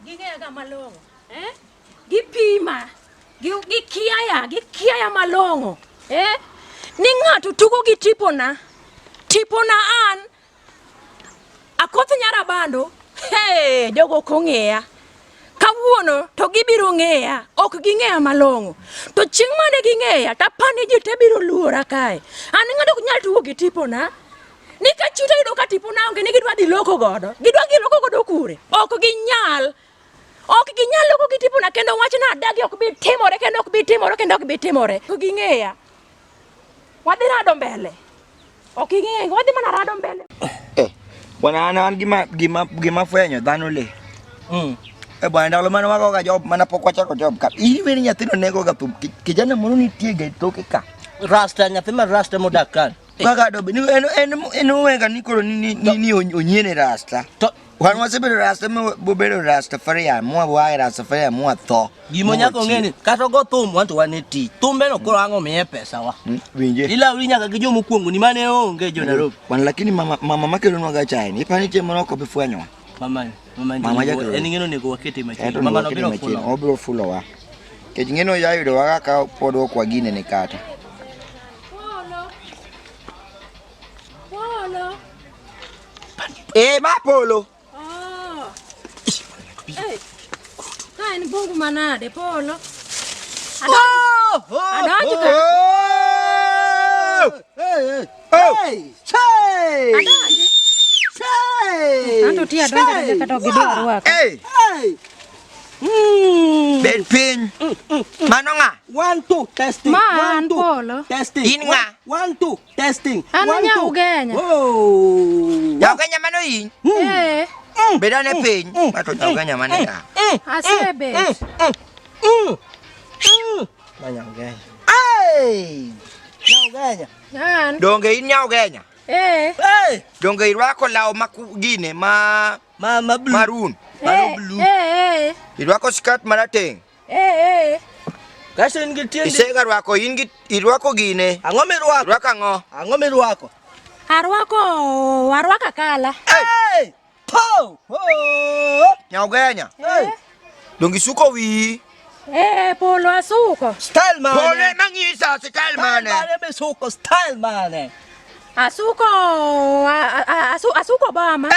gingega malongo. Gipima. Gikiaya malongo. Ni ng'ato tugo gi tipona. Tipona an. Akoth nyarabando. Jogo kong'eya. Kawuono to gibiro ng'eya, ok ging'eya malongo. To chieng' mane ging'eya, tapani ji te biro luora kae. An ng'ato ok nyal tugo gi tipona. Nikech chuta yudo ka tipona onge ni gidwa dhi loko godo. Gidwa giloko godo kure. Ok ginyal loko gi tipona kendo wach na adagi ok bi timore kendo ok bi timore kendo ok bi timore. Ok ging'eya. Wadhi rado mbele. Ok ging'eya, wadhi mana rado mbele. Bwana an gima fwenyo dhano le. Bwana ndalo mane wago ga job mana pok wachako job ka. Iweni nyathino nego ga thum. Kijana moro nitie ga toke ka. Rasta nyathi ma rasta modak kan. Baga do en wega ni koro ni onyiene rasta. To wan wasebedo rasta bobedo rasta faria mwa wa rasta faria mwa tho. Gimo nyako ngeni kata go thum wanto waneti. Thumbe no koro ango miye pesa wa. Winje. Ila uri nyaka gi jomo kuongo ni mane onge jo Nairobi. Wan lakini mama makelo nwa ga chai. Ni pani che monoko bifwenyo. Mama jakelo. En ngeno nego wakete machi. Mama no biro fulo. Obiro fulo wa. Kech ngeno ya yudo waga ka podo kwa gine ne kata. Ma polo. Kain bungu manade polo. Adonji ka. Adonji. Anto ti adonji kata gidwaro wako. Ben pin. Manonga. 1 2 testing. Man polo. Testing. Inga. 1 2 testing. Anya ugenya. Ya ugenya mano yin. Beda ne pin. Mato ya ugenya mano ya. Asebe. Manya ugenya. Ya ugenya. Yan. Donge in ya ugenya. Donge irwako lao makugine blue. Maroon. Blue. Irwako skirt marateng. Kasi ngitiende. Isega rwako irwako gine. Ango mirwako? Rwako ango? Ango mirwako? Arwaka kala. Po! Nyaugenya. Dongi suko wi. Polo asuko. Style man. Polo mangisa style man. Style suko style man. Asuko bama.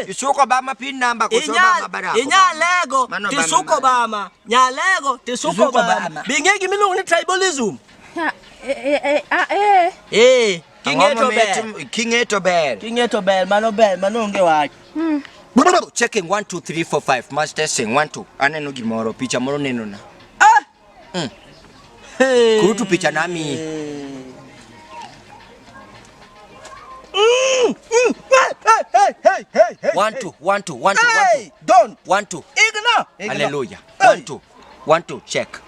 Isuko bama pin number ko so bama barako. Inya lego tisuko bama. Nya lego tisuko bama. Bingegi milungu ni tribalism. Kingeto bel mano nge wach. Checking 1 2 3 4 5 must testing 1 2 aneno gimoro picha moro neno na. Kurutu picha nami. Hey. 1 2 Don't 1 2 ignore. Hallelujah. 1 2 check.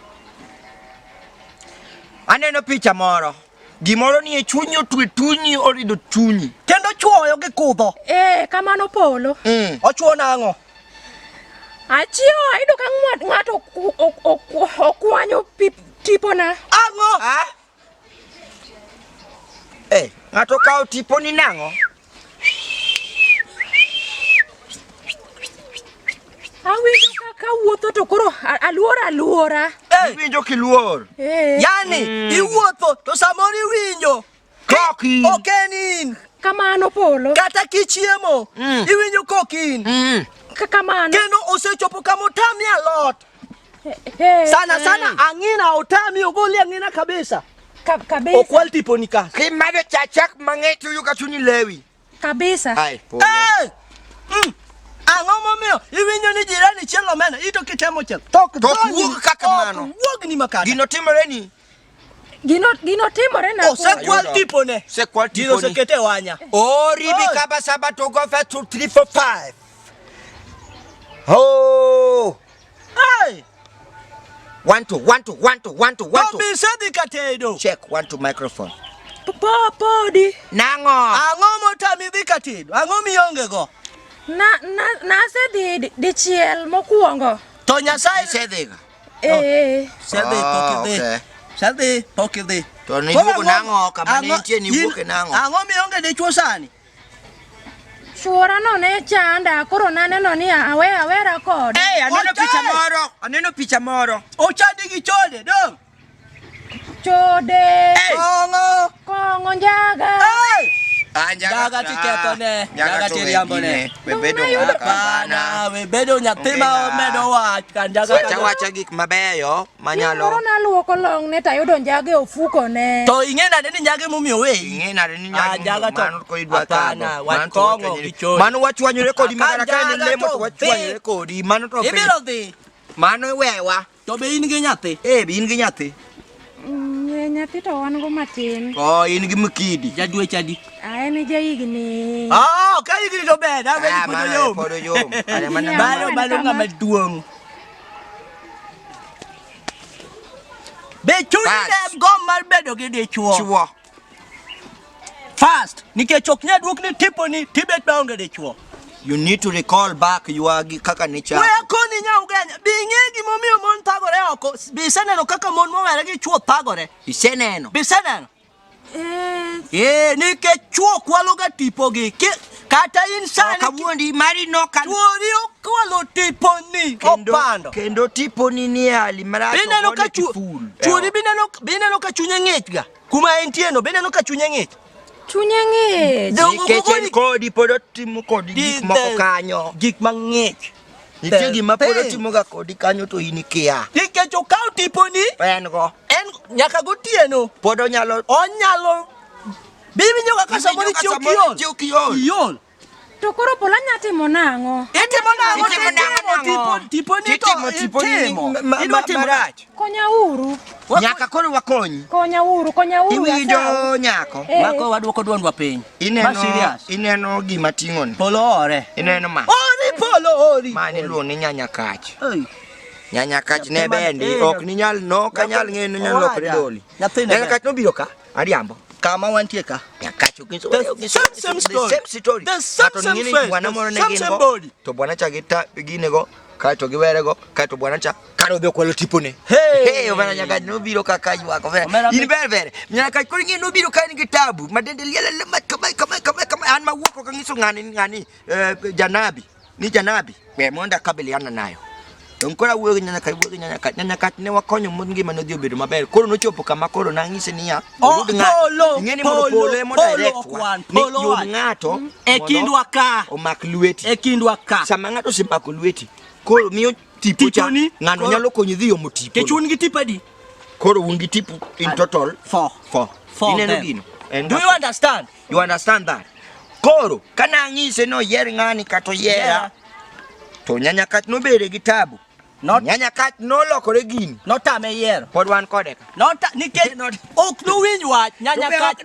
Aneno picha moro. Gimoro ni e chunyo tunyi orido tunyi. Kendo chuoyo gi kudho. Kamano polo. Ochuo nango. Achio aido ka ng'ato okwanyo tipona. Ango? Ng'ato kao tiponi nango. Awinjo kaka wuotho to koro aluora. Winjo kiluor. Yani iwuotho to samori winjo. Koki. Okenin. Kamano polo. Kata kichiemo. Iwinjo kokin. Kamano. Kendo osechopo kama otami alot. Sana angina otami ogoli angina kabisa. Kabisa. Okwal tiponi ka. Kimado chachak mangetu yuka chuni lewi. Kabisa. Ai polo. Ango momio iwinjo ni jirani chielo mena ito kitemo chel. Tok wuok kaka mano. Wuok ni makata. Gino timore ni. Gino timore na. Osekwal tipone. Sekwal tiponi. Gino sekete wanya. Ribi kaba saba to go for 2 3 4 5. Oh. 1 2. Bobi sadi katedo. Check 1 2 microphone. Podi. Nango. Ango motami dhi katedo. Ango mionge go. Na se di chiel mokuongo. To Nyasaye sedhiga. Sedhi pokidhi. Sedhi pokidhi. To ni wuok nango kama nitie ni wuok nango. Ango mionge dichuo sani. Chuora no ne chanda koro naneno ni awera kode. Aneno picha moro. Ochadi gi chode dong. Chode. Kongo njaga. Njaga tiketo ne. Njaga tiriambo ne. Webedo bana, webedo nyatima medo wach kan njaga. Wacha gik mabeyo manyalo. Moro naluoko long ne tayudo njage ofuko ne. To ing'ena ni njage mumiyo we. Ing'ena ni njaga to. Mano ko idwa kano. Wach kongo gi chode. Mano wachwanyore kodi makara ka ni lemo to wachwanyore kodi. Mano to. Ibiro dhi. Mano wewa. To be in gi nyathi? Be in gi nyathi. Nyathi to wan go matin. In gi mkidi. Jadwe chadi. En jahigni. Ka higni to ber, Podo yom. Balo ng'ama duong'. Be chunyi ne gom mar bedo gi dichuo. Fast. Nikech ok nyal duok ni tiponi tibet maonge dichuo. You need to recall back your kaka nature. Weya koni nya ugenya. Bi ng'e gimomiyo mon thagore oko. Bi iseneno kaka mon mowere gi chuo thagore. Iseneno. Bi iseneno. Nikech chuo kwaloga tipogi. Kata in sani. Kawuondi mari no kan. Chuori okwalo tiponi. Opando. Kendo tiponi ni hali marach. Bineno ka chuori bineno ka chunye ng'ich ga. Kuma entieno bineno ka chunye ng'ich. Chunye ng'ich. Nikech kodi podo timo kodi gik moko kanyo. Gik mang'ich. Nitie gima podo timo ga kodi kanyo to in ikia. Nikech okaw tiponi. En nyaka gotieno. Podo onyalo. Bibi nyoka kasa moni chiyo kiyon. To koro pola nyatimo nang'o? Itimo nang'o? Tiponi to marach. Konya uru. Nyaka koro wakonyi. Konya uru. Iwinjo nyako. Mako waduoko duondwa piny. Ineno gima ting'oni. Polo ore. Ineno ma. Ori. Mani luo ni nyanya kach. Nyanya kach ne bende ok ni nyal no kanyal ng'eno nyalo lokre doli. Nyanya kach no biro ka ariambo. Kama wantie ka. Nyakacho same story. The same bwana moro ne gingo. To bwana cha ginego kato giwerego kato bwana cha karo be kwalo tipone. Hey bwana nyaka no biro kaka ywako vera. In ber. Nyaka ko ngi no biro kan kitabu. Madende liele kama an mawuoko ka ngiso ngani janabi. Ni janabi. We monda kabiliana nayo. Nkora wuogi nyanya ka ne wakonyo mon ngima no dio bedo maber koro no chopo kama koro na ngise niya ngeni mo pole mo direct ni yud ng'ato e kindwa ka o mak lweti sama ng'ato simako lweti koro miyo tipo cha ng'ano nyalo konyi dhiyo motipo ke chun gi tipadi koro un gi tipo in total 4 ineno gino do you understand that koro kana ngise no yer ng'ani kato yera to nyanya kat no bere gi tabu nyanya kat no lokore gini notame yer pod wan kode ka nikech ok no winj wach nyanya kat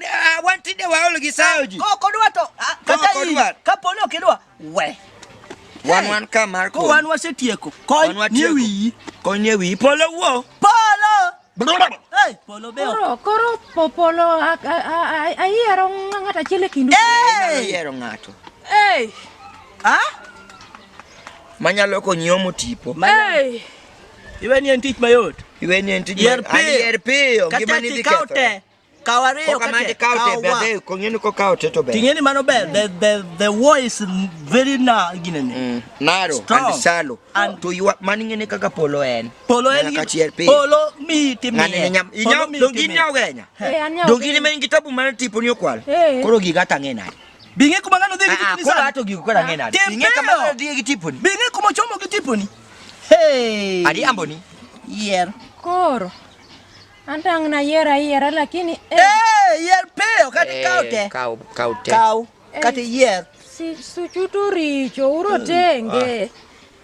wantide waolo gi sayoji kodwa to kata kaponi ok idwa we wan ka mar ko wan wasetieko kony e wi polo wuo polo beo koro popolo ayiero ng'ato achiel e kindu ayiero ng'ato manyalo konyo motipo iwe ni entich mayot yer piyo ngima ni dhi ketho kawariyo kate bende kong'eni ko kawo teto be ting'eni mano ber the war is very narrow and shallow to you mani ngene kaka polo en polo mi timne dongini awenya dongini men kitabu man tipo ni Okwal koro giga tang'ena binge kuma ngano dhi tiponi koro ato gigo kora ng'ena binge kama dhi gi tiponi binge kuma chomo gi tiponi ariambo ni yer koro antang na yera lakini yer peo kati kaute kati yer suchutu richo uro tenge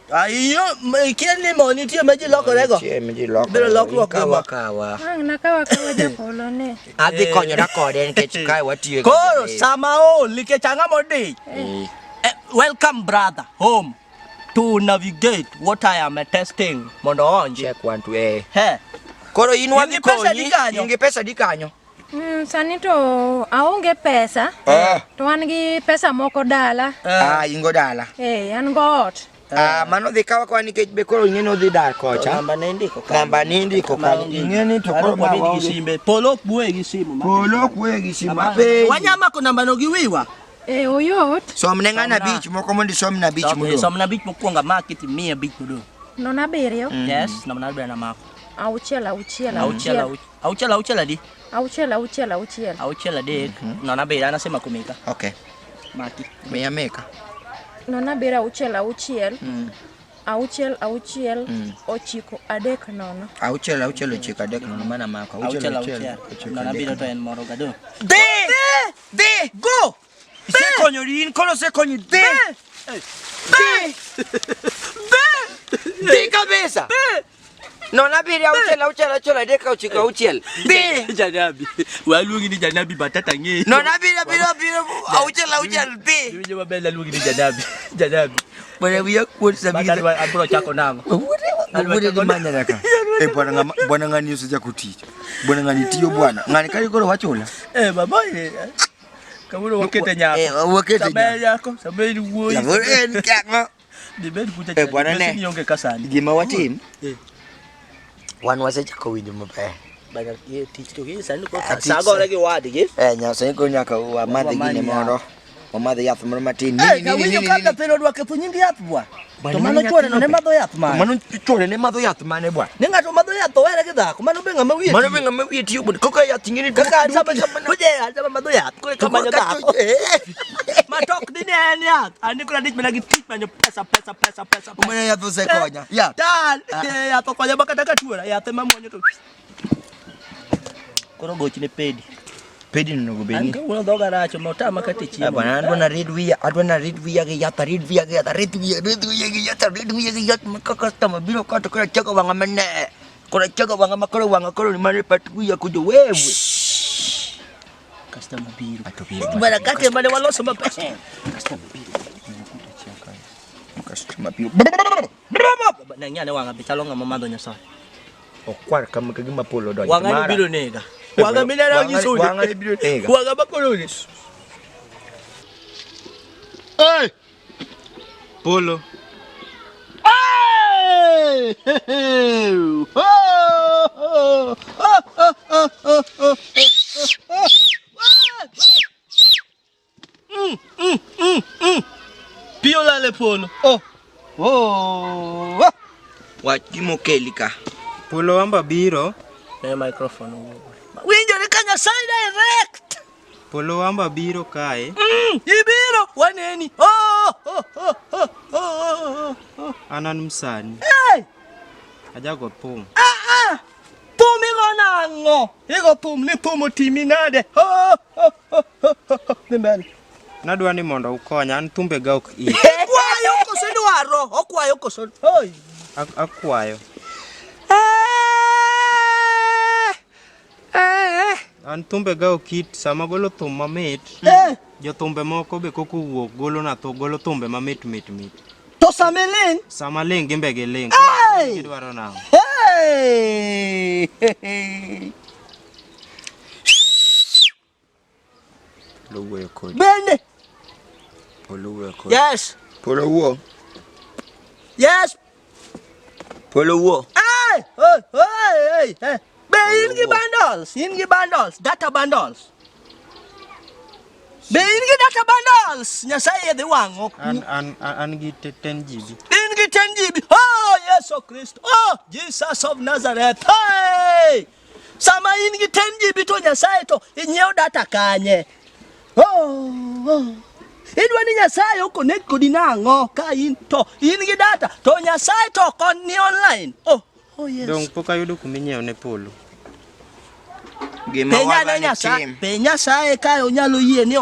ayo kieni moni tie meji lokorego biro lokruok kawa na kawa japolo ne adhi konyora kode nikech kae watiyo koro sama nikech ang'amo di welcome brother home to navigate what I am testing mondo onje check 1 2 koro in wadhi konyi ingi pesa di kanyo sani to aonge pesa to an gi pesa moko dala ingo dala an go ot mano dhi kawa kwa nikech be koro ing'eni odhi dar kocha namba nindiko kanyo ing'eni to koro simbe polo kuwe gi simu ape wanyama ko namba no gi wiwa Oyot. Somne ng'ana bich moko mondo somna bich modong. Somna bich mokwongo amaki to miya bich modong. Non abiriyo. Yes, namna bena mako. Auchiel. Auchiel adi? Auchiel adek. Non abiriyo anasema kumika. Okay. Maki. Miya meka. Non abiriyo auchiel. Auchiel. Ochiko adek nono. Auchiel ochiko adek nono mana mako. Auchiel. Non abiriyo to en moro gado. De! Go! Sekonyo in kono sekonyo de! De kabisa! Non abiriyo auchiel adek ochiko auchiel. De! Janabi. Waluongi ni Janabi batata ng'e. Non abiriyo auchiel de! Winjo maber aluongi ni Janabi. Janabi. Bwana wiya kuot sabisa. Baka abro chako nang'o? Wuode ni manya naka. Bwana ng'ani useja kutich. Bwana ng'ani tiyo bwana. Ng'ani kali koro wachula. Baba kamulo wakete nyako. Wakete Sabe yako, sabe ni wuoyi. En kakmo. Dibed kucha. Bwana ne. Nionge kasani. Gima watim. Wan wasechako winjo maber. Bana ye tich to gi sani ko sagore gi wadgi. Nyasani ko nyaka wamadhe gine moro. Wamadhe yath moro matin. Kawinjo kaka pelo dwa ketho nying yath bwa. To mano chwore no ne madho yath mane. Mano chwore ne madho yath mane bwa. Ne ng'ato madho yath to were gi dhako. Mano be ng'ama wiye. Mano be ng'ama wiye tiyo bwana. Kaka yath ngini kaka sama madho yath. Ko kamanyo dhako. Matok dine en yath. Ani kuna dich mana gi tich manyo pesa. Umene yath osekonya. Yath. Tal. Yath okonya bakata ka tuora. Yath ema muonyo to. Koro gochne pedi. Pedi no go beni. Anka uno doga racho motama kati chiemo. Bwana adwana read wiya gi yath maka customer biro kato kora chako wanga mane. Kora chako wanga makoro wanga koro ni mane pat wiya kujo wewe. Customer biro. Bwana kati mane waloso mape. Customer biro. Na nyane wanga bitalo ngama madho nyasaye. Okwal kama kagima polo donyo. Wanga ni biro nega. Wanga minera ngisudi. Wanga ni biro nega. Wanga bakoloni. Hey! Polo. Hey! Piola le polo. Wachimo kelika. Polo wamba biro. Microphone. Winjo ni kanya side direct. Polo wamba biro kae. Ibiro waneni. Anan msani. Hey! Ajago pum. Pum igo nango. Igo pum ni pum otimi nade. Nimbele. Nadwa ni mondo ukonya an thumbe ga ok i. Okwayo koso dwaro. Okwayo koso. Oi. Akwayo. An thumbe ga okit sama golo thum mamit. Jo thumbe moko be koko wuok golo na to golo thumbe mamit mit. To samelin. Sama ling gimbe gi ling. Gidwaro nang'o? Hey! Polo wuoyo kodi. Bende. Polo wuoyo kodi. Yes. Polo wuo. Yes. Polo wuo. Hey! Be in gi bundles, data bundles. Be in gi data bundles. Nyasaye dhi wang'o. An gi 10 GB. In gi 10 GB. Oh, Yesu Kristo. Oh, Jesus of Nazareth. Hey! Sama in gi 10 GB to Nyasaye to inyiew data kanye. Idwa ni Nyasaye oconnect kodi nang'o ka in to in gi data to Nyasaye to kon ni online. Oh yes. Dong pok ayudo kuminyiew ne Polo. Gima waga tim. Pe Nyasaye ka onyalo yie ni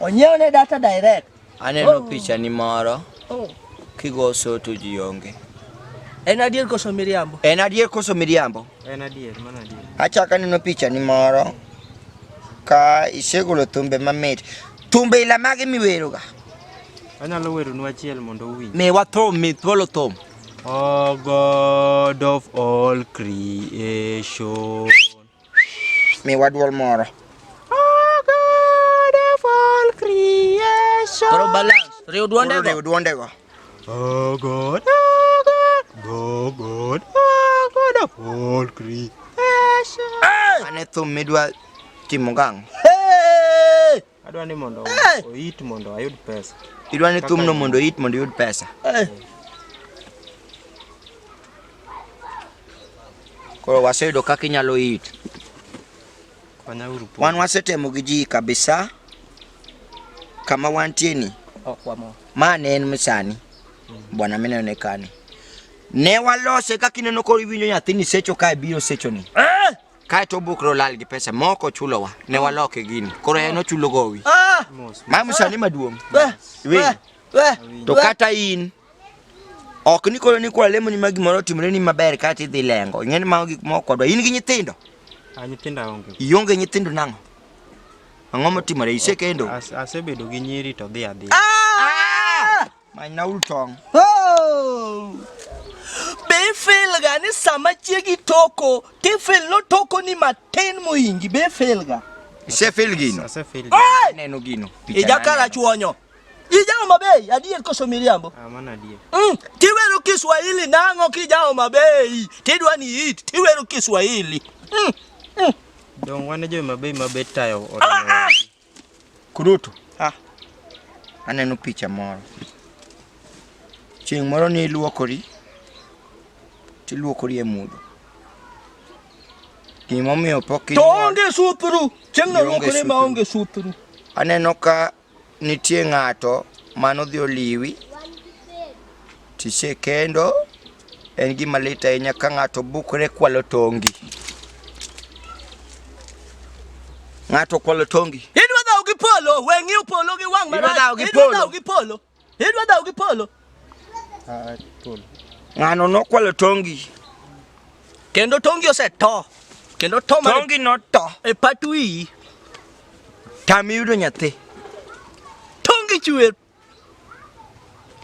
onyiew ne data direct. Aneno picha ni moro. Kigo soto ji onge. En adier koso miriambo. En adier koso miriambo. En adier, mana adier. Achaka neno picha ni moro. Ka isegolo thumbe mamit. Thumbe ila mage miweroga. Anyalo weronu achiel mondo uwinj. Me wathum mi thuolo thum. Oh God of all creation. Me wadwol moro. Oh God of all creation. Toro balance. Riu duonde go. Oh God of all creation. Ane thum midwa timo gang. Hey! Adwa ni mondo oit mondo ayud pesa. Idwa ni thumno mondo oit mondo yud pesa. Koro waseyudo kaka inyalo it. Wan wasetemo gi ji kabisa. Kama wantie ni. Mane en misani. Bwana mine ne kani. Ne walose kaka ineno koro iwinjo nyathini secho kae biro secho ni. Kae to bukro lal gi pesa moko chulowa. Ne waloke gini. Koro en ochulo gowi. Ma misani maduong'. To kata in ok ni koro ni kwa lemo ni magi moro timre ni maber kata idhi lengo. Ing'eni ma gik moko dwa. In gi nyithindo? Nyithindo onge. Ionge nyithindo nang'o? Ang'o motimore isekendo? Asebedo gi nyiri to dhi adhi. Manyna ultong. Be feel ga ni sama chiegi toko, ti feel no toko ni matin moingi, be feel ga. Ise feel gino? Ase feel. Neno gino. Ija kala chuonyo. Ija mabei, adier koso miriambo. Amana adier. Tiwero Kiswahili nang'o kijao mabei. Tidwa ni it, tiwero Kiswahili. Dong wane jo mabei mabet tayo. Kuruto. Aneno picha moro. Chieng' moro ni iluokori. Tiluokori e mudho. Gimomiyo pok to onge supru. Chieng' no luokore ma onge supru. Aneno ka nitie ng'ato mano dhi oliwi. Tisekendo. En gima lit ahinya ka ng'ato bukore kwalo tongi. Ng'ato kwalo tongi. Idwa dhaw gi polo, weng'i polo gi wang' marach. Idwa dhaw gi polo. Idwa dhaw gi polo. Polo. Ng'ano no kwalo tongi. Kendo tongi oseto. Kendo to tongi no to. E patui. Tami yudo nyathi. Tongi chwer.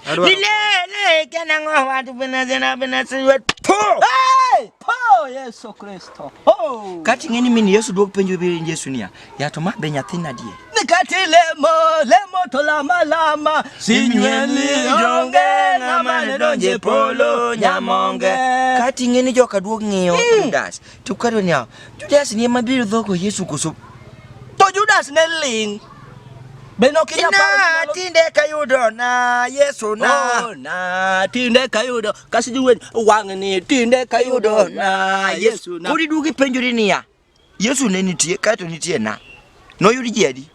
Lile kana ngo watu bena siwet po. Hey! Po Yesu Kristo. Oh! Kati ngeni mini Yesu dog penjo bi Yesu niya. Ya to ma be nyathi na die. Nikati lemo to lama sinyeli jonge na mane donje polo nyamonge. Kati ngeni joka duog ng'iyo Judas. To kado niya. Judas ni mabiro dhoko Yesu koso. To Judas ne ling. Beno kinya na tinde kayudo na Yesu na. Na tinde kayudo kasi juwe wang'ni tinde kayudo na Yesu na. Kuri dugi penjori niya. Yesu ne nitie kato nitie na. No yudi jedi.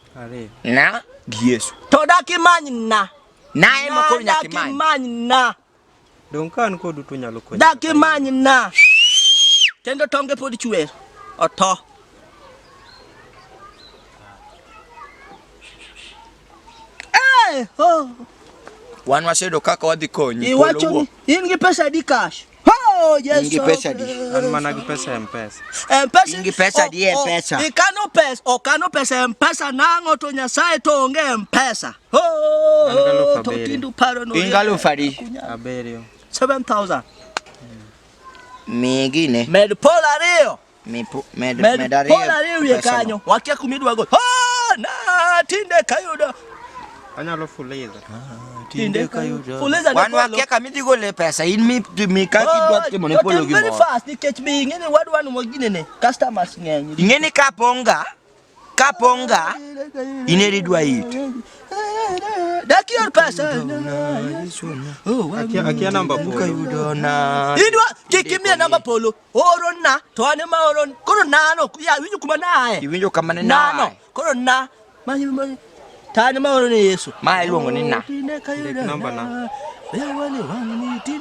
Na gi Yesu. To daki many na. Na emo koro nyaki many na. Dong kan ko duto nyalo konyo. Daki many na. Kendo tonge pod chwer. Oto. Wan wasedo kaka wadhi konyi. Iwacho in gi pesa di cash. Oh yes. In gi pesa di. An mana gi pesa M-Pesa. M-Pesa. In gi pesa di M-Pesa. Ikano pesa M-Pesa nang'o to Nyasaye to onge M-Pesa. To tindu paro no. Ingalo fari. Aberio. 7,000. Migine. Med polario. Med polario ye kanyo. Wakia kumidwa go. Na tinde kayudo. Anyalo fuliza. Tinde kayudo. Fuliza wan wakia kamidhi gole pesa in mi kaki dwa timo ne polo gi mo. Very fast nikech bi ngene wadwa no mogine ne customers ng'eny. Ingeni kaponga ineri dwa it. Daki yor pesa. Akia namba polo. Kayudo na. Idwa kikimia namba polo. Oro na to ane ma oron. Koro nano ya winjo kuma nae. Iwinjo kama ne nano. Koro na manyi tani ma oron Yesu. Ma iluongo ni na. Namba na.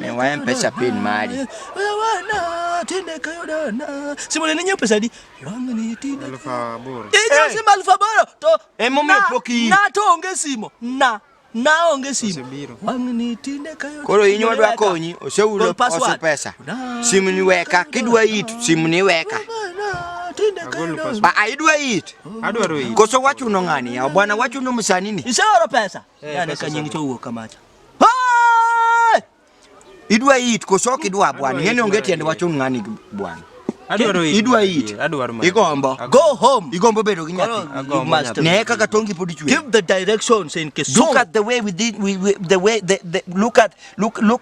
Ne wa M-Pesa pin mari. Tinde kayudo na. Simone ni pesa di. Wangni tinde. Alfa boro. Iyo si alfa boro to. Emomi opoki. Na to onge simo. Na onge simo. Wangni tinde kayudo. Koro inyo dwa konyi osewulo pesa. Simu ni weka kidwa it simu ni weka. Ba aidwa it. Adwaro it. Koso wachuno ng'ani ya bwana wachuno msanini. Iseoro pesa. Yani kanyingi to wuok kamacha. Idwa it koso kidwa bwana. Ngene ongetiende wachuno ng'ani bwana. Adwaro it. Idwa it. Igombo. Go home. Igombo bedo gi nyathi. Ne kaka tongi podi chwe. Give the directions in Kisumu. Look at the way we did the way look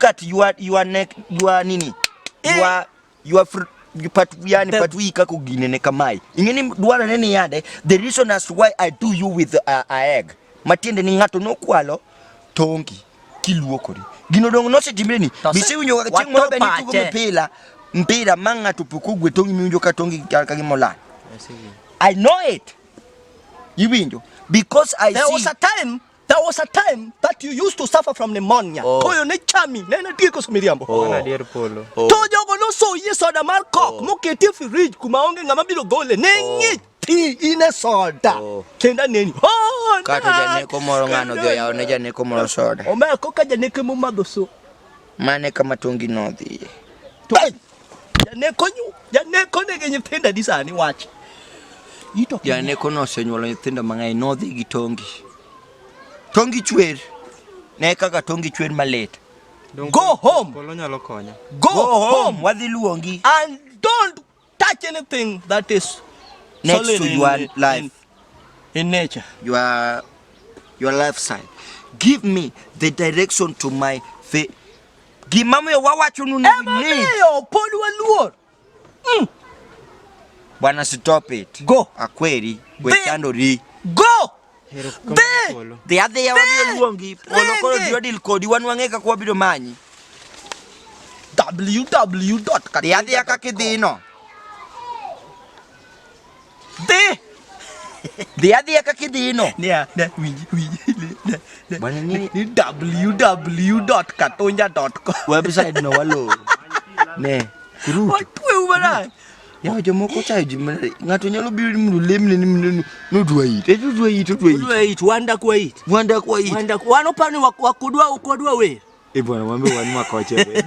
at your neck your nini. patuika kugine ne kamai. Ingeni dwara neni yade. The reason as to why I do you with a egg. Matiende ni ngato no kwalo tongi kiluokori. Gino dongo no se timreni. Bisi unyo wakati mwa beni tuko mpira manga tupukugwe tongi miunjo katongi kagimola. I know it. You winjo because there was a time that you used to suffer from pneumonia. Koyo ne chami nena tiko sumiriambo. Ana dier polo. To jogo no so yesoda mar kok moketi fridge kuma onge ngama biro gole nengi ti ine soda. Kenda neni. Kato janeko moro ngano dio yao ne janeko moro soda. Omeko ka janeko mo madoso. Mane kama tongi nodhi. Janeko nege nyithinda disani wach. Janeko no senyuolo nyithinda mang'eny nodhi gi tongi. Tongi chwer. Ne kaka tongi chwer malet. Go home. Polo nyalo konya. Go home. Wadhi luongi. And don't touch anything that is next to your life. In nature. Your lifestyle. Give me the direction to my faith. Gimamo yo wawacho nuni. Yo polu waluor. Bwana stop it. Go. Akweri. Wechando ri. Go. The other ya wadi luongi. Polo kolo diodil kodi wanwangeka kwa bido manyi. www. The other ya kakidino. The other ya kakidino. Bwana nini? www.katonja.com. Website no walo. Ne. Watwe ubara. Ya jomoko cha jimere ngato nyalo biro mundu lemne ni no duait. Duait wanda kwa it. Wanda wano pani wakudwa ukodwa we. Bwana mwambe wanu makoche.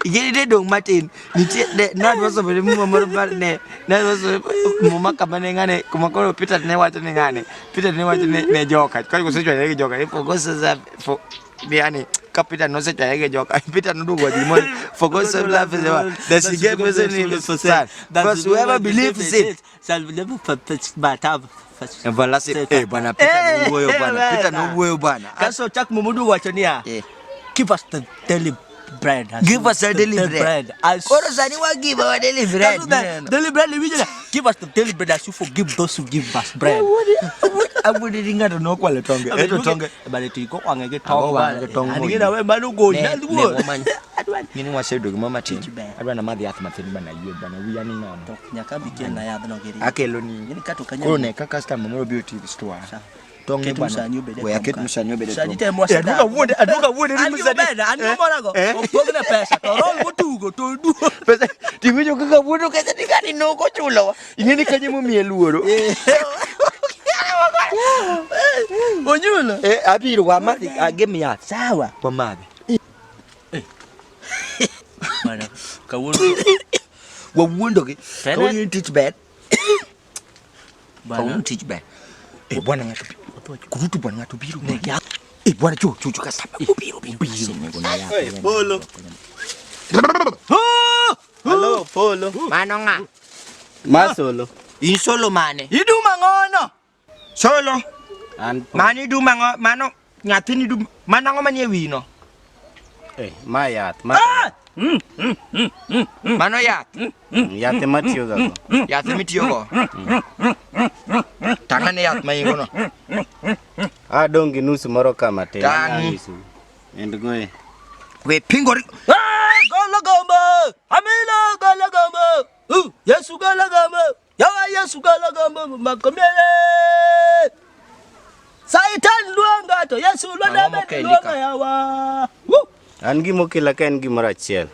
Igeri dong Martin ni na waso bele mu mama ne na waso mama kamane ngane kumakoro Peter ne wacho ne ngane Peter ne wacho ne joka kwa ko sechwa ne joka ifogosa za for biani kapita no sechwa ne joka Peter no dugo di mon fogosa love is that she gave us in the society because whoever believes it shall never but have bwana Peter no wewe bwana Peter no wewe bwana kaso chak mumudu wacho ni ya keep us the daily bread. Give us a daily bread. Orosani wa give our daily bread. Daily bread give us the daily bread as you forgive those who give us bread. Abudi ringa to no kwale tonge. Eto tonge. Bale tiko wangege tonge. Anigina we manu go na duo. Ngini wa sedo mama teach. Adwa na madhi athma thini bana yie bana wi ani nono. Nyaka bikia na yadh no geri. Akelo ni. Ngini kato kanya. Kone ka customer mo beauty store. Tonge bana. We aket musanyo bede. Sadi temo sa. Aduka wude ni musadi. Ani morago. Opogna pesa. To roll motugo to du. Pesa. Tiwijo kaka wudo kesa tikani no ko chulo. Ingeni kanye mo mieluoro. Onyulo. Abiro wa madhi give me yath. Sawa. Kwa madhi. Mana kawuono wawuondo gi kawuono teach bed kawuono teach bed bwana ngato kurutu bwana ngato biro bwana chuchu kasaba biro ngona ya polo hello polo mano nga masolo insolo mane iduma ngono solo mani iduma ngo mano nyathini iduma manango manie wino mayat mano yath yath matiyoga go yath mitiyogo tangane yath maingono dongi nusu moro kama te and go we pingori golo gombo amila golo gombo yesu golo gombo yawa yesu golo gombo makomele saitan luanga to yesu luanga yawa an gimo kila ka en gimoro achiel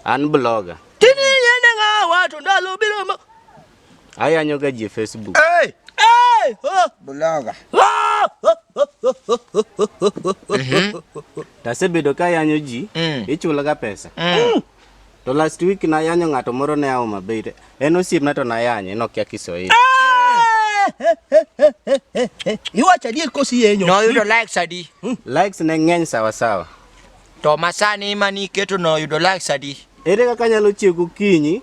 an blogger tini yene nga watu ndalo bilo ayanyo ga ji Facebook blogger tasebedo ka yanyo ji ichula ga pesa to last week na yanyo ngato moro ne ao mabete en osiep na to na yanye no kia Kiswahili iwacha die kosi yenyo no you don't like sadi likes ne ngeny sawa sawa to masani mani keto no you don't like sadi ere kaka nyalo chiego kinyi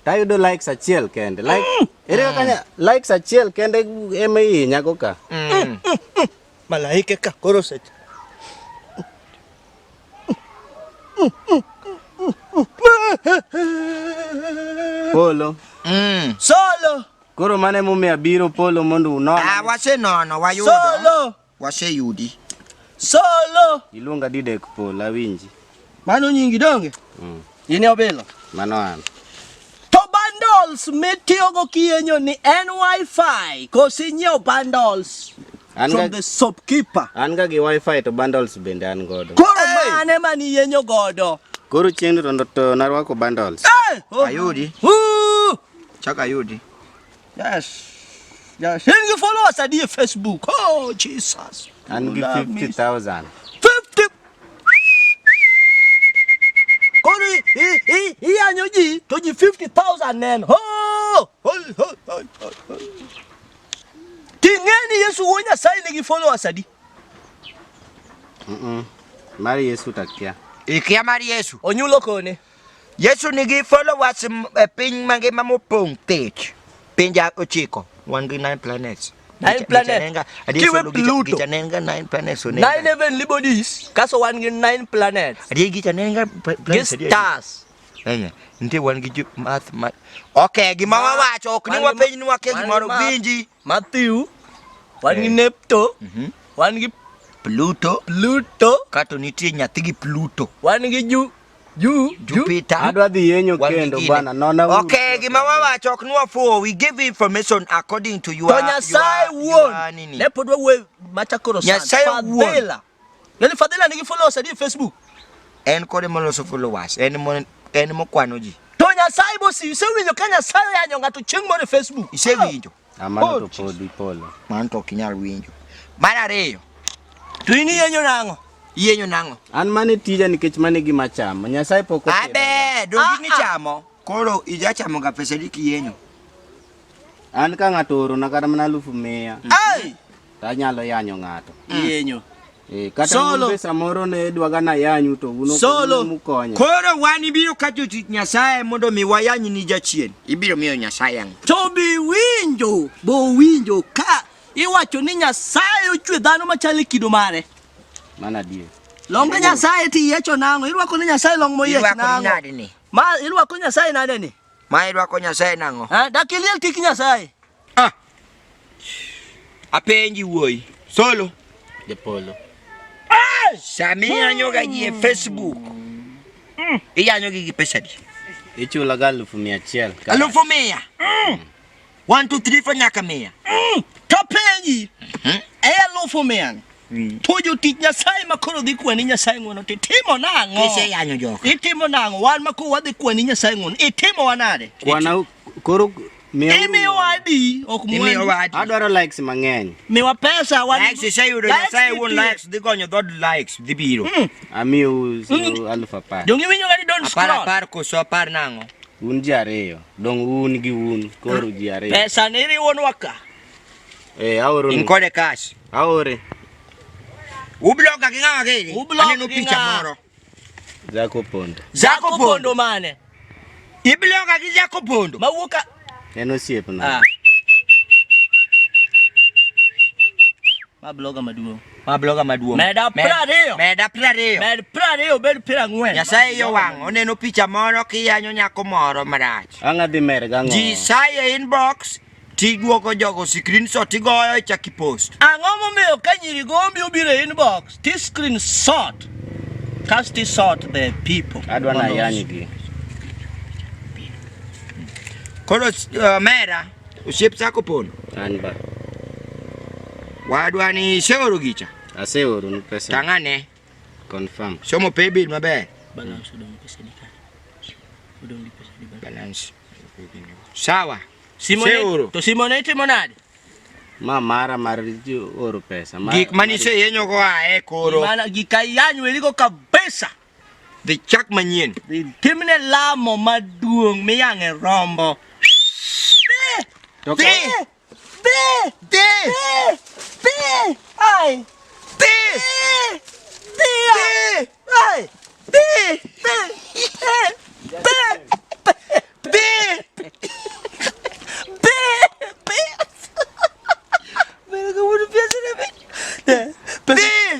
tayudo likes achiel kende like ere kaka likes achiel kende ema inya go ka malaike ka koro set Polo. Solo. Koro mane mume abiro Polo mondo unono. Wase nono wayudo. Solo. Wase yudi. Solo. Iluonga Didek Polo awinji. Mano nyingi donge? Ini obelo. Mano an. To bundles mitiyogo kienyo ni en Wi-Fi. Kosi nyiew bundles from the shopkeeper. An ga gi Wi-Fi to bundles bende an godo. Koro mane mani yenyo godo? Koro chieng' to narwako bundles. Ayudi. Chaka ayudi. Yes. Yes. In gi followers adi e Facebook. Oh Jesus. An gi 50,000. 50. Koro iyanyo ji to ji 50,000 neno. Tingeni Yesu wonya sai nigi followers adi. Mari Yesu takia. Ikia mari Yesu. Onyulo kone. Yesu nigi followers piny mangima mopong' thich. Pinja ochiko. Wan gi 9 planets. 9 planets. Kiwe Pluto. Gicha nenga 9 planets. 9 even libodies. Kaso wan gi 9 planets. Adi gicha nenga planets. Stars. Nte wan gi math. Okay, gima wawacho ok ni wapenj ni wakia gimoro winji. Matthew. Wan gi Nepto. Wan gi Pluto. Kato nitie nyathi gi Pluto. Wan gi Jupiter. Adwa dhi yenyo kendo bana nona. Okay, gima wawacho ok ni wafuo. We give information according to your. To Nyasaye wuon. Ne podwa we machakoro san. Nyasaye wuon. Yani Fadela nigi followers adi Facebook. En kode moloso followers. En mokwano ji. To Nyasaye bosi isewinjo ka Nyasaye yanyo ng'ato chieng' moro e Facebook. Isewinjo. Amano to podi Polo. Man to kinyal winjo. Mar ariyo. To ini yenyo nang'o? Yenyo nang'o? An mane tija nikech mane gima chamo. Nyasaye pok otero. Abe, dongi ni chamo. Koro ija chamo ga pesa di kiyenyo. An ka ng'ato oro na kata mana 100,000. Ai! Tanyalo yanyo ng'ato. Yenyo. Kata pesa moro ne dwaga na yanyu to uno mukonyo. Koro wani biro kato Nyasaye mondo mi wayanyi ni jachien. Ibiro miyo Nyasaye yang. To bi winjo ka iwacho ni Nyasaye ochwe dhano machalo kido mare. Mana die. Longa Nyasaye ti yecho nang'o? Irwako ni Nyasaye long moyech nang'o? Ma irwako Nyasaye nade ni? Ma irwako Nyasaye nang'o? Dakiliel tik Nyasaye. Apenji wuoi. Solo. De Polo. Sami yanyoga ji e Facebook. Iyanyogi gi pesa di. Ichula ga 100,000. 100,000. 1 2 3 4 nyaka 100. Tapenji. 100,000. Tojo tich Nyasaye makoro dhi kwani Nyasaye ng'wono titimo nang'o? Kise yanyo joka. Itimo nang'o? Wan makoro wadhi kwani Nyasaye ng'wono. Itimo wanade? Kwana koro Imiyo wadi ok Imiyo wadi. Adwaro likes mang'eny. Miwa pesa wadi. Likes say you Nyasaye won likes dhi gonyo dhod likes dhi biro. Amiyo 10,000. Dongi winyo gadi don't scroll. Apar koso apar nang'o? Un ji ariyo. Dong un gi un. Koro ji ariyo. Pesa niri wonwaka. Aoro. In kode cash. Aore. Ubloga gi ng'awa gini. Aneno picha moro. Zako Pondo. Zako Pondo mane? Ibloga gi Zako Pondo. Mawuoka. En osiep na. Ma bloga maduong'. Meda 20. Meda 20. Med 20 bed 40. Nyasaye yo wang' oneno picha moro kiyanyo nyako moro marach. Ang'a dhi mer gang'o. Ji saye inbox tiduoko jogo screenshot igoyo chaki post. Ang'o momiyo ka nyiri gombi obiro e inbox ti screenshot. Cast sort the people. Adwa na yanygi. Koro mera osiep Zako Pondo. An ba. Wadwa ni seoro gicha. Aseoro ni pesa. Tang'ane. Confirm. Somo pay bill maber. Balance udong pesa ni ka. Udong di pesa di Balance. Sawa. Simone. To Simone timo nade? Mara oro pesa. Gik manise yenyo go ae koro. Mana gikayanyo eliko kabisa. Dhi chak manyien. Timne lamo maduong' miyang'e rombo.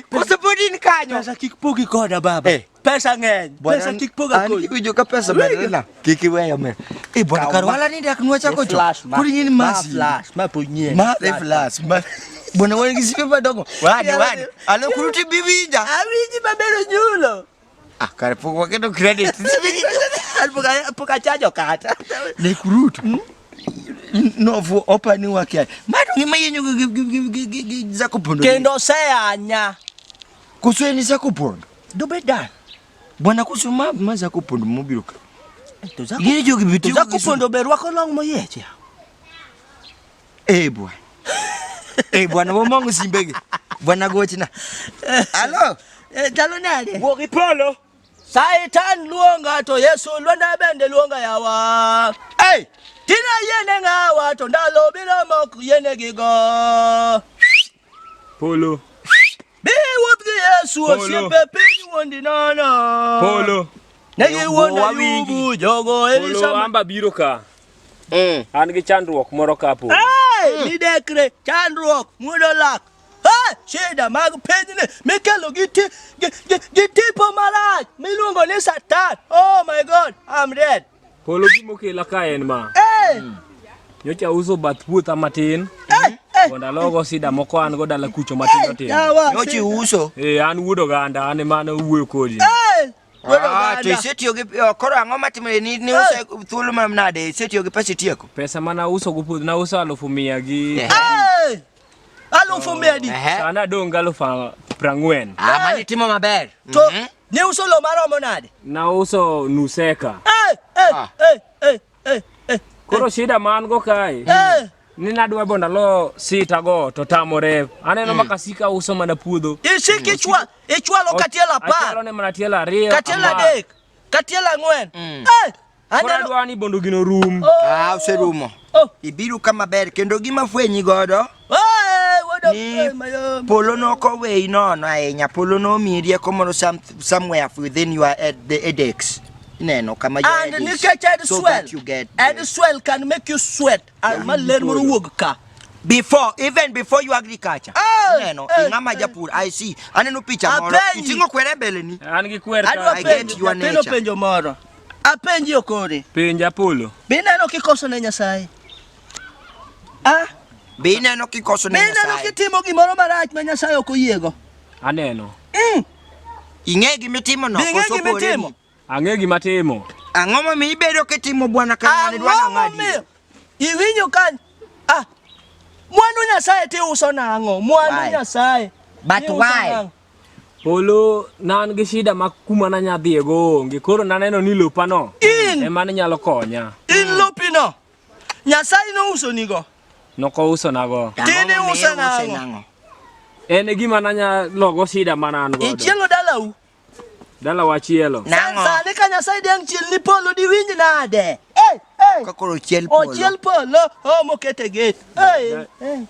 Cosa podin kanyo? Pesa kik pogi koda baba. Pesa ng'eny. Pesa kik poga kodi. Ani ujo ka pesa bedena. Kiki weyo me. Bwana karwala ni dak nuacha kocho. Kuri ngini masi. Flash, ma punye. Ma flash. Bwana wani gisipe badogo. Wani. Alo kuruti biwija. Awiji babero nyulo. Kare poko waketo credit. Poka chajo kata. Ne kurutu. No fu opani wake. Mado ngima yenyu za kupondo. Kendo seanya. Kusweni za kupondo. Dobeda. Bwana kusuma maza kupondo mubiruka. Gini jogi biti. Za kupondo berwako long moyeche. Bwana. Bwana momongo simbege. Bwana gochina. Alo. Talo nade. Woki polo. Saitan luonga to Yesu lwanda bende luonga yawa. Tina yene ngawa to ndalo biro mok yene gigo. Polo. Be wuoth gi Yesu osiepe piny wondi nono. Polo. Negi wuonda yubu jogo Polo amba biro ka. An gi chandruok moro kapo. Lidekre chandruok mudo lak. Shida mag pinyni mikelo gi tipo marach miluongo ni Satan. Oh my God, I'm dead. Polo gimokela ka en ma. Nyocha uso bath puotha matin. Gonda logo sida moko an go dala kucho matin tin. Nyochi uso. An wuod oganda an mane wuoyo kodi. To isetiyo gi koro ang'o matimore ni use thuolo manade isetiyo gi pesa tieko. Pesa mana uso go puodho na uso 100,000 gi. 100,000 di. Sana dong 40,000. Mani timo maber. To ni uso lo maromo nade? Na uso nuseka. Koro shida man go kae. Ni nadwa bonda lo sita go to tamore. Aneno makasika uso mana puodho. Isiki ichwalo katiela par. Achalo ne mana tiela 2. Katiela 3. Katiela 4. Koro adwa ni bondo gino rum. Userumo. Ibiru kama ber kendo gima fwenyi godo. Ni Polo no kowe nono ahinya. Polo no mirie komoro somewhere within your the headaches. Neno kama your and nikech so swell. that you get And swell can make you sweat. And maler moro wuog ka. Even before you agriculture. Neno ingama japur I see. Aneno picha moro. Itingo kwere bele ni. An gi kwer ka. I get your nature. Penjo moro. Apenji okori. Penja Polo. Bineno kikoso ne Nyasaye. Bineno kikoso ne Nyasaye. Bineno kitimo gimoro marach ma Nyasaye ok oyiego. Aneno. Ing'e gimitimo no. Ing'e gimitimo. Ang'e gimatimo. Ang'o momiyo ibedo kitimo bwana kanani dwana ng'adi? Iwinjo kan. Mwandu Nyasaye ti uso nang'o? Mwandu Nyasaye. But why? Polo nan gi shida makuma na nyadhiego onge. Koro naneno ni lopano. Ema ne nyalo konya. In lopino. Nyasaye no uso nigo. Noko uso nago. Tini uso nang'o. En gima nanya logo shida manan godo. Ichielo dalau. Dala wachielo. Sani ka Nyasaye diang' chiel ni Polo di winj nade. Kakoro chiel Polo. Chiel Polo. Mokete gate.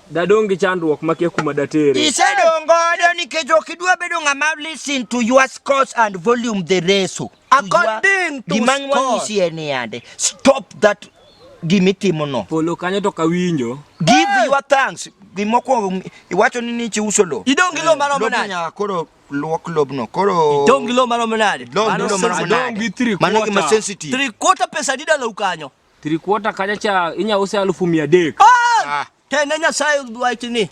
Dadong gi chandruok makia kuma datere. Isedongo godo nikech ok idwa bedo ng'ama listen to your scores and volume the reso. According to scores. Stop that gimitimo no. Polo kanyo to kawinjo. Give your thanks. Gimoko iwacho ni nichi uso lo. Idongi lo maromo nade. Lobo koro luok lobno. Koro idongi lo maromo nade. Idongi 3 mano gima sensitive. 3/4 pesa dida lo kanyo. 3/4 kacha cha inya use 300,000. Tene Nyasaye wachni.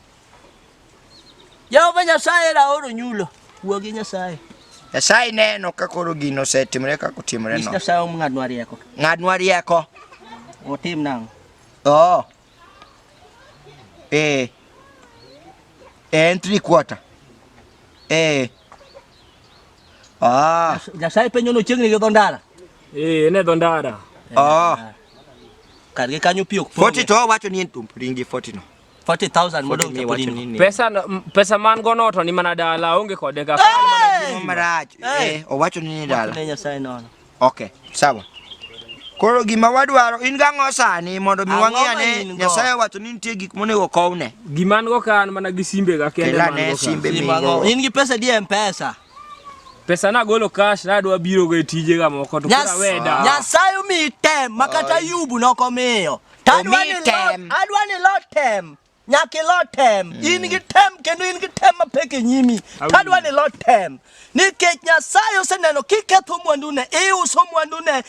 Jehova Nyasaye ra oro Onyulo. Wuogi Nyasaye. Nyasaye neno ka koro gino setimre kako timre no. Nyasaye ng'adnwa rieko. Ng'adnwa rieko. Otim nang'o? En 3/4. Nyasaye penyo no chiegni gi dhondara. Ne dhondara. Kargi kanyo piok 40 to wacho ni entum ringi 40 no. 40,000 modong ke podini. Pesa man gono to ni mana dala onge kode ka. Marach. Owacho ni dala. Ne Nyasaye nono. Okay, sawa. Koro gima wadwaro in gang'o sani mondo mi wang'iyane Nyasaye wacho ni nitie gik monego kowne. Giman go kan mana gi simbe ga kende man go. Simbe migo. In gi pesa di M-Pesa. Pesa na golo cash na dwa biro go tije ga moko to kura weda. Nyasaye mi tem makata yubu noko miyo. Adwani lot tem. Nyaki lot tem. In gi tem kendo in gi tem keke nyimi. Tadwa ni lot 10. Ni kek Nyasaye oseneno kiketho mwandu ne. Iuso mwandu ne.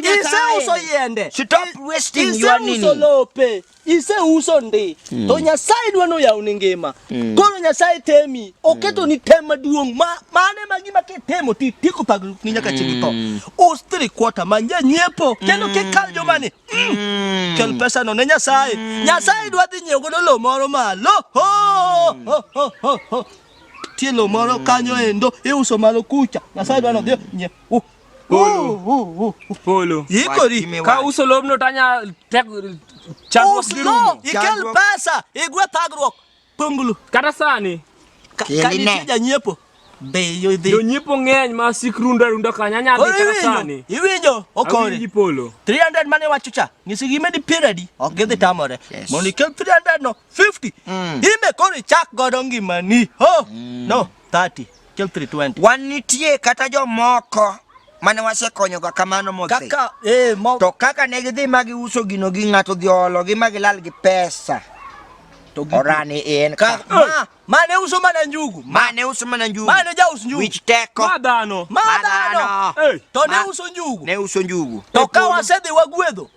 Ise uso yende. Stop wasting your nini. Ise uso lope. Ise uso ndi. To Nyasaye dwano yauni ngima. Koro Nyasaye temi. Oketo ni tema duong. Mane magima ke temo ti tiko pag ninyaka chigito. Us 3/4 manje nyiepo. Kendo kekal jomani. Kel pesa no ne Nyasaye. Nyasaye dwa dhi nyiewo godo lo moro malo. Tielo moro kanyo endo. Iuso malo kucha. Nyasaye dwa no dhi nyiewo. Polo. Yikori. Ka uso lobno tanya tek chakos girumo. Ikel pesa. Igwe thagruok. Pungulu. Kata sani. Kani tija nyiepo. Beyo dhi. Yo nyiepo ng'eny ma runda kanya dhi kata sani. Iwinjo. Okore. Awinji Polo. 300 mane wachucha. Ngisi gimedi piradi. Ok gidhi tamore. Moni kel 300 no. 50. Ime kori chak godo ngimani. No. 30. Kel 320. Wanitie kata jomoko mane wasekonyoga kamano modhi. To kaka ne gidhi magi uso gino gi ng'ato dhi olo gi magi lal gi pesa. Orani en ka. Mane uso mana njugu. Mane uso mana njugu. Mane ja uso njugu. Wich teko. Madano. To ne uso njugu. Ne uso njugu. To ka wasedhi wagwedho.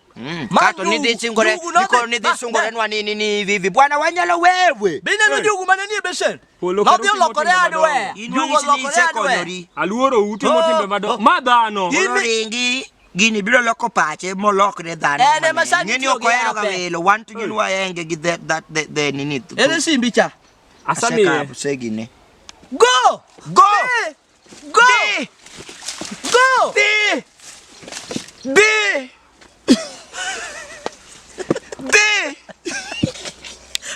Kato ni dhi singore. Niko ni dhi singore nwa ni vivi. Bwana wanyalo wewe. Bine no njugu mane ni besen. Nodhi olokore adwe. Njugu olokore adwe. Aluoro utimo timbe madano. Oro ringi. Gini biro loko pache molokre dhano. Ngeni okoero gavelo. Want to gilwa enge gi the ninito. Ere simbicha. Asami. Segine. Go! Go! Go! Go!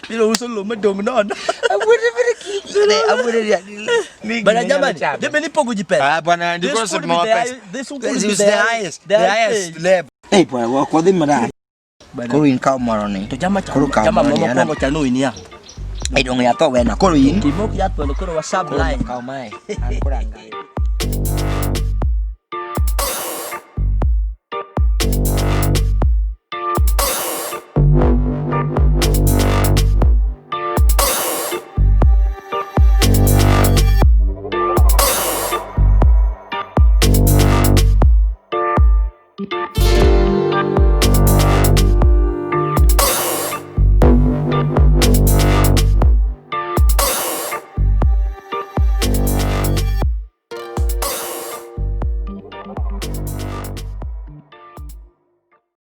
Bilo uso lo madong non. Bana jamani, debe ni pogo jipesa. Bwana ndiko sema pesa. This is the highest level. Hey boy, wako dhi mara. Koro in ka moro ni. To jama momo kongo chano inia. Ai dong ya to wena koro in. Kimok ya to koro wasab lai. Kau mai. Kurang.